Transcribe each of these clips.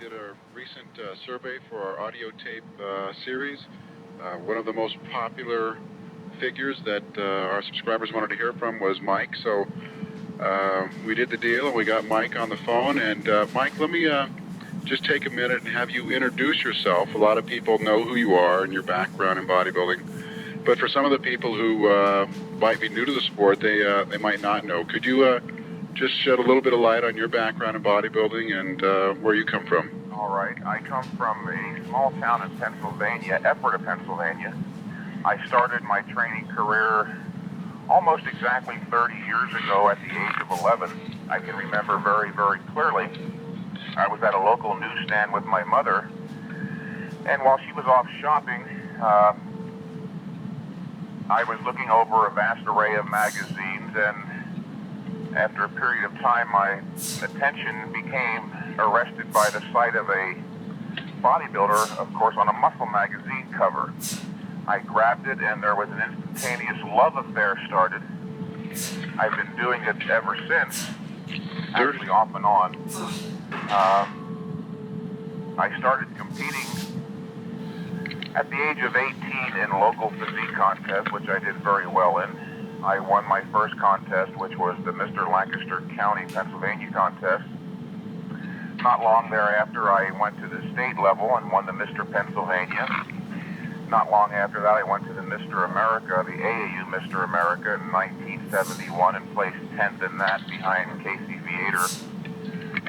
did a recent survey for our audio tape series. One of the most popular figures that our subscribers wanted to hear from was Mike. So we did the deal and we got Mike on the phone. And Mike, let me just take a minute and have you introduce yourself. A lot of people know who you are and your background in bodybuilding. But for some of the people who might be new to the sport, they might not know. Could you just shed a little bit of light on your background in bodybuilding and where you come from? All right. I come from a small town in Pennsylvania, Ephrata, Pennsylvania. I started my training career almost exactly 30 years ago at the age of 11. I can remember very, very clearly. I was at a local newsstand with my mother, and while she was off shopping, I was looking over a vast array of magazines, and after a period of time, my attention became arrested by the sight of a bodybuilder, of course, on a muscle magazine cover. I grabbed it, and there was an instantaneous love affair started. I've been doing it ever since, actually off and on. I started competing at the age of 18 in local physique contests, which I did very well in. I won my first contest, which was the Mr. Lancaster County, Pennsylvania contest. Not long thereafter, I went to the state level and won the Mr. Pennsylvania. Not long after that, I went to the Mr. America, the AAU Mr. America in 1971 and placed 10th in that behind Casey Viator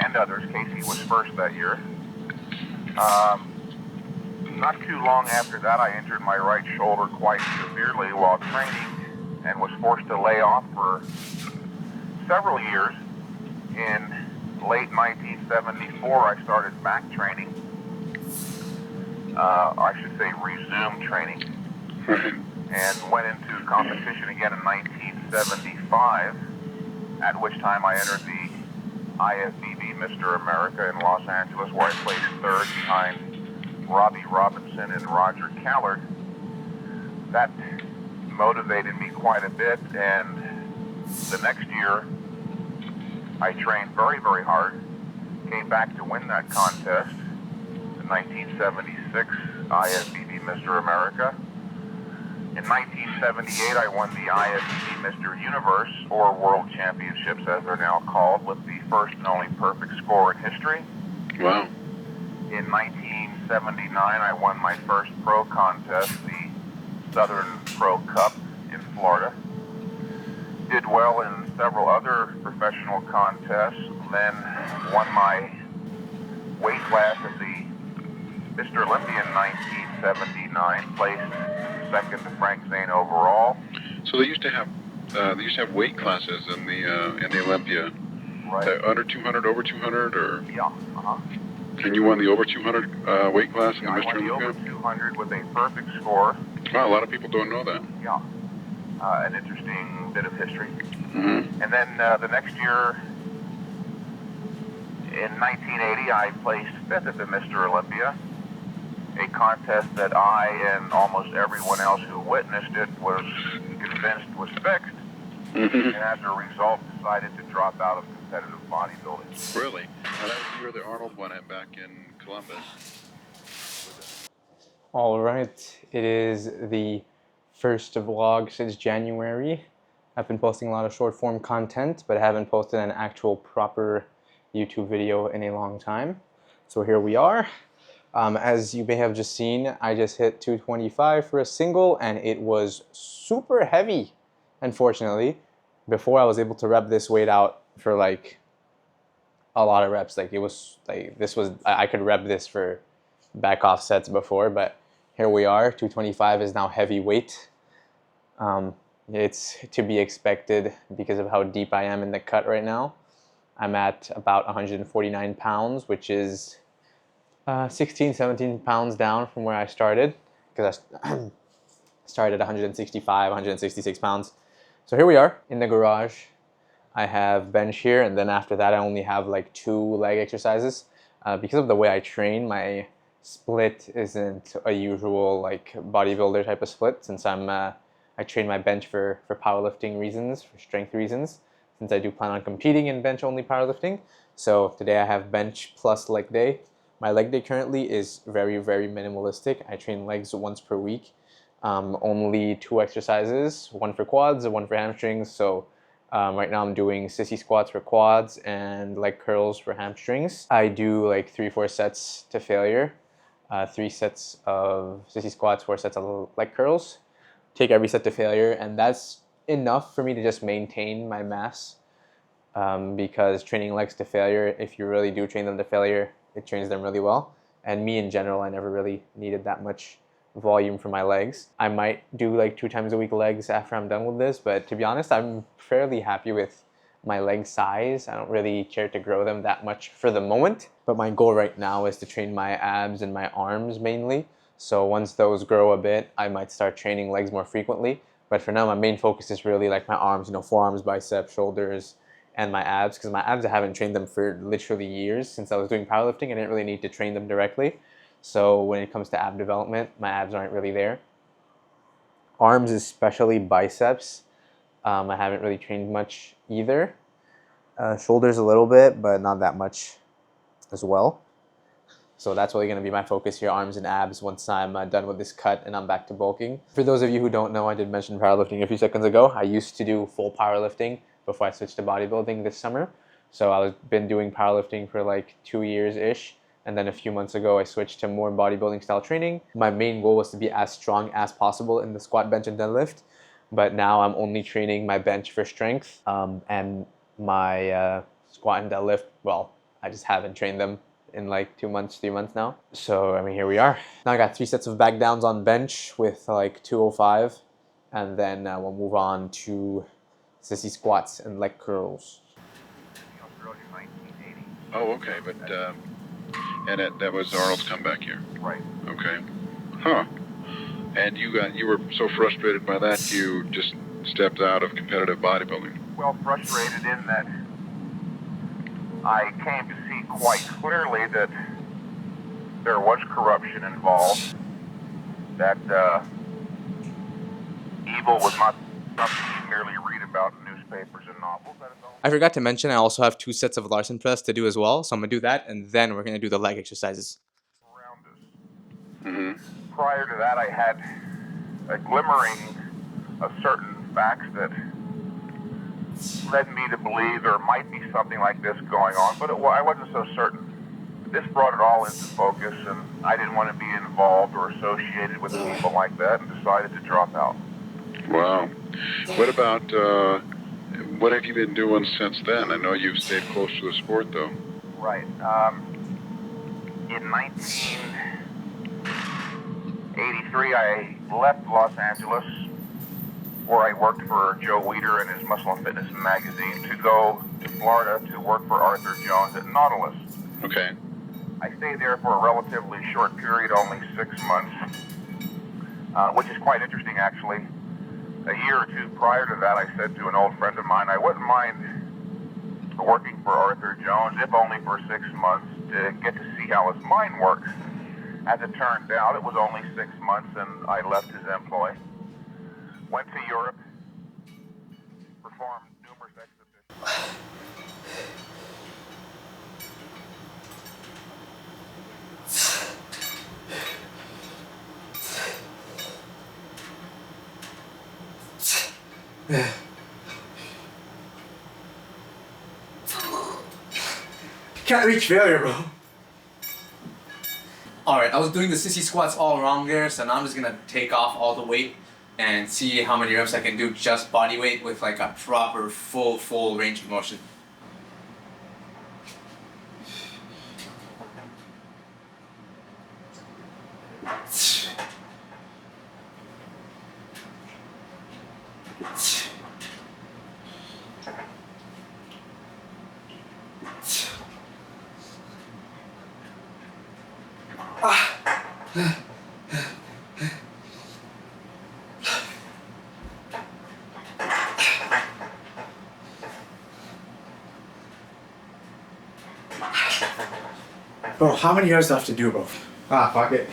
and others. Casey was first that year. Not too long after that, I injured my right shoulder quite severely while training and was forced to lay off for several years. In late 1974, I started back training. I should say resumed training. And went into competition again in 1975, at which time I entered the IFBB Mr. America in Los Angeles, where I placed third behind Robbie Robinson and Roger Callard. That motivated me quite a bit, and the next year I trained very, very hard, came back to win that contest, the 1976 IFBB Mr. America. In 1978, I won the IFBB Mr. Universe, or World Championships as they're now called, with the first and only perfect score in history. Wow. In 1979, I won my first pro contest, the Southern Pro Cup in Florida. Did well in several other professional contests, then won my weight class at the Mr. Olympia in 1979, placed second to Frank Zane overall. So they used to have weight classes in the Olympia. Right. Under 200, over 200, or? Yeah. And you won the over 200 weight class in the Mr. Olympia? I won the Olympia? over 200 with a perfect score. Wow, a lot of people don't know that. Yeah. An interesting bit of history. Mm-hmm. And then the next year, in 1980, I placed fifth at the Mr. Olympia, a contest that I and almost everyone else who witnessed it was convinced was fixed, and as a result decided to drop out of competitive bodybuilding. Really? Now that was the year the Arnold won it back in Columbus. All right, it is the first vlog since January. I've been posting a lot of short form content, but haven't posted an actual proper YouTube video in a long time. So here we are. As you may have just seen, I just hit 225 for a single, and it was super heavy, unfortunately. Before I was able to rep this weight out for like a lot of reps. Like it was like I could rep this for back off sets before, but here we are. 225 is now heavyweight. It's to be expected because of how deep I am in the cut right now. I'm at about 149 pounds, which is 16, 17 pounds down from where I started, because I started at 165, 166 pounds. So here we are in the garage. I have bench here, and then after that I only have like 2 leg exercises. Because of the way I train, my split isn't a usual like bodybuilder type of split, since I train my bench for powerlifting reasons, for strength reasons, since I do plan on competing in bench only powerlifting. So today I have bench plus leg day. My leg day currently is very, very minimalistic. I train legs once per week. Only 2 exercises, one for quads and one for hamstrings. So right now I'm doing sissy squats for quads and leg curls for hamstrings. I do like 3-4 sets to failure. 3 sets of sissy squats, 4 sets of leg curls. Take every set to failure, and that's enough for me to just maintain my mass. Because training legs to failure, if you really do train them to failure, it trains them really well. And me in general, I never really needed that much volume for my legs. I might do like 2 times a week legs after I'm done with this, but to be honest, I'm fairly happy with my leg size. I don't really care to grow them that much for the moment, but my goal right now is to train my abs and my arms mainly. So once those grow a bit, I might start training legs more frequently. But for now, my main focus is really like my arms, forearms, biceps, shoulders, and my abs, because my abs, I haven't trained them for literally years. Since I was doing powerlifting, I didn't really need to train them directly. So when it comes to ab development, my abs aren't really there. Arms, especially biceps, I haven't really trained much either. Shoulders a little bit, but not that much as well. So that's really going to be my focus here, arms and abs, once I'm done with this cut and I'm back to bulking. For those of you who don't know, I did mention powerlifting a few seconds ago. I used to do full powerlifting before I switched to bodybuilding this summer. So I've been doing powerlifting for like 2 years-ish. And then a few months ago, I switched to more bodybuilding style training. My main goal was to be as strong as possible in the squat, bench, and deadlift. But now I'm only training my bench for strength, and my squat and deadlift, well, I just haven't trained them in like 2 months, 3 months now. So, I mean, here we are. Now I got 3 sets of back downs on bench with like 205. And then we'll move on to sissy squats and leg curls. Oh, okay, but and that was Arnold's comeback year. Right. Okay. Huh. And you were so frustrated by that you just stepped out of competitive bodybuilding. Well, frustrated in that I came to see quite clearly that there was corruption involved, that evil was not something you merely read about in newspapers and novels. I forgot to mention I also have 2 sets of Larson press to do as well, so I'm going to do that, and then we're going to do the leg exercises. Around us. Mm-hmm. Prior to that, I had a glimmering of certain facts that led me to believe there might be something like this going on, but I wasn't so certain. This brought it all into focus, and I didn't want to be involved or associated with people like that, and decided to drop out. Wow. What about, what have you been doing since then? I know you've stayed close to the sport, though. Right. In 1983, I left Los Angeles, where I worked for Joe Weider and his Muscle and Fitness magazine, to go to Florida to work for Arthur Jones at Nautilus. Okay. I stayed there for a relatively short period, only 6 months, which is quite interesting, actually. A year or two prior to that, I said to an old friend of mine, I wouldn't mind working for Arthur Jones, if only for 6 months, to get to see how his mind works. As it turned out, it was only 6 months, and I left his employ. Went to Europe, performed numerous exhibitions. Can't reach failure, bro. Alright, I was doing the sissy squats all wrong there, so now I'm just gonna take off all the weight and see how many reps I can do just body weight with like a proper full range of motion. Bro, how many years do I have to do, bro? Fuck it.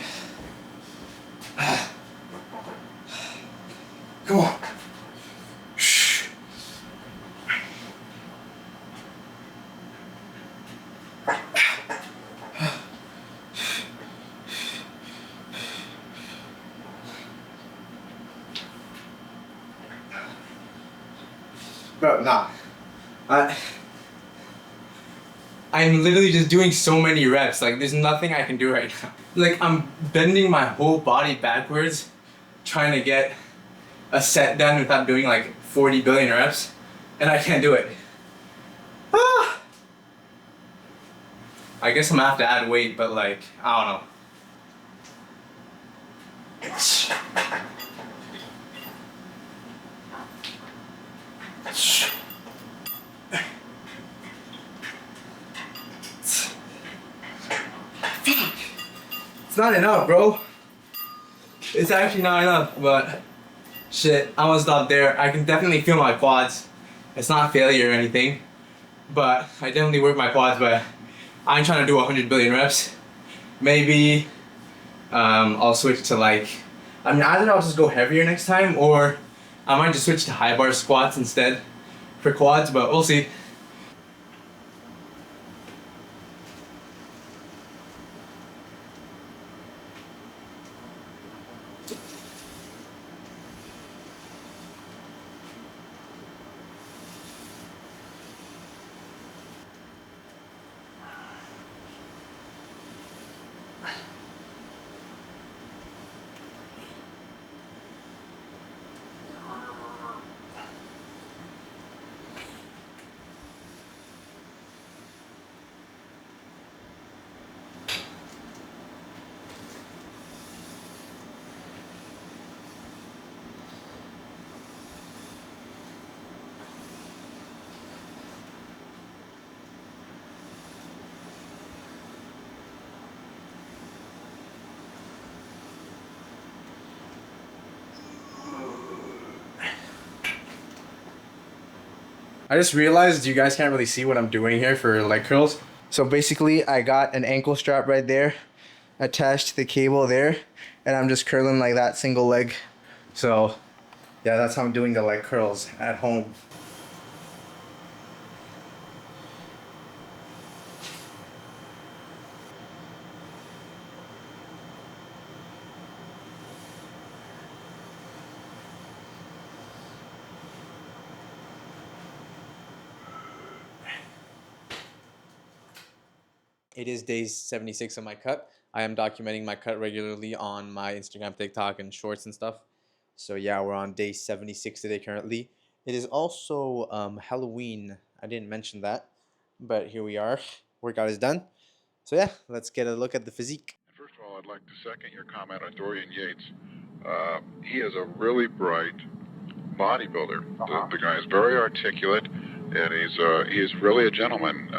Come on. Shh. Bro, nah. I'm literally just doing so many reps. Like, there's nothing I can do right now. Like, I'm bending my whole body backwards, trying to get a set done without doing like 40 billion reps, and I can't do it. Ah! I guess I'm gonna have to add weight, but like, I don't know. It's not enough, bro. It's actually not enough, but shit, I won't stop there. I can definitely feel my quads. It's not failure or anything, but I definitely work my quads, but I'm trying to do 100 billion reps. Maybe I'll switch to like, I mean, either I'll just go heavier next time, or I might just switch to high bar squats instead for quads, but we'll see. I just realized you guys can't really see what I'm doing here for leg curls. So basically I got an ankle strap right there attached to the cable there, and I'm just curling like that, single leg. So yeah, that's how I'm doing the leg curls at home. It is day 76 of my cut. I am documenting my cut regularly on my Instagram, TikTok, and shorts and stuff. So yeah, we're on day 76 today currently. It is also Halloween. I didn't mention that, but here we are. Workout is done. So yeah, let's get a look at the physique. First of all, I'd like to second your comment on Dorian Yates. He is a really bright bodybuilder. The guy is very articulate, and he's really a gentleman.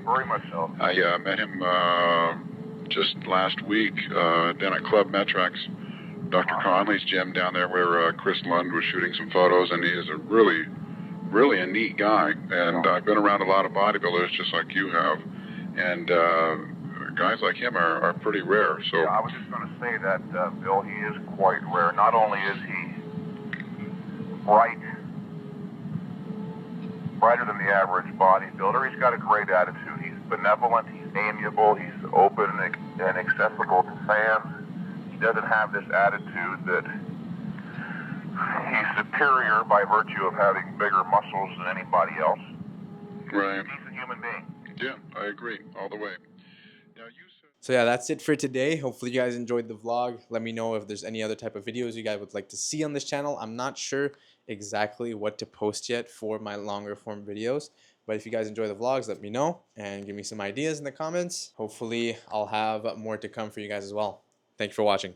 Very much so. I met him just last week down at Club Metrax, Dr. Conley's gym down there, where Chris Lund was shooting some photos, and he is a really a neat guy. And I've been around a lot of bodybuilders just like you have, and guys like him are pretty rare. So yeah, I was just going to say that, Bill, he is quite rare. Not only is he brighter than the average bodybuilder, he's got a great attitude. He's benevolent, he's amiable, he's open and accessible to fans. He doesn't have this attitude that he's superior by virtue of having bigger muscles than anybody else. right. He's a human being. Yeah, I agree all the way. Now So yeah, that's it for today. Hopefully you guys enjoyed the vlog. Let me know if there's any other type of videos you guys would like to see on this channel. I'm not sure exactly what to post yet for my longer form videos, but if you guys enjoy the vlogs, let me know and give me some ideas in the comments. Hopefully I'll have more to come for you guys as well. Thank you for watching.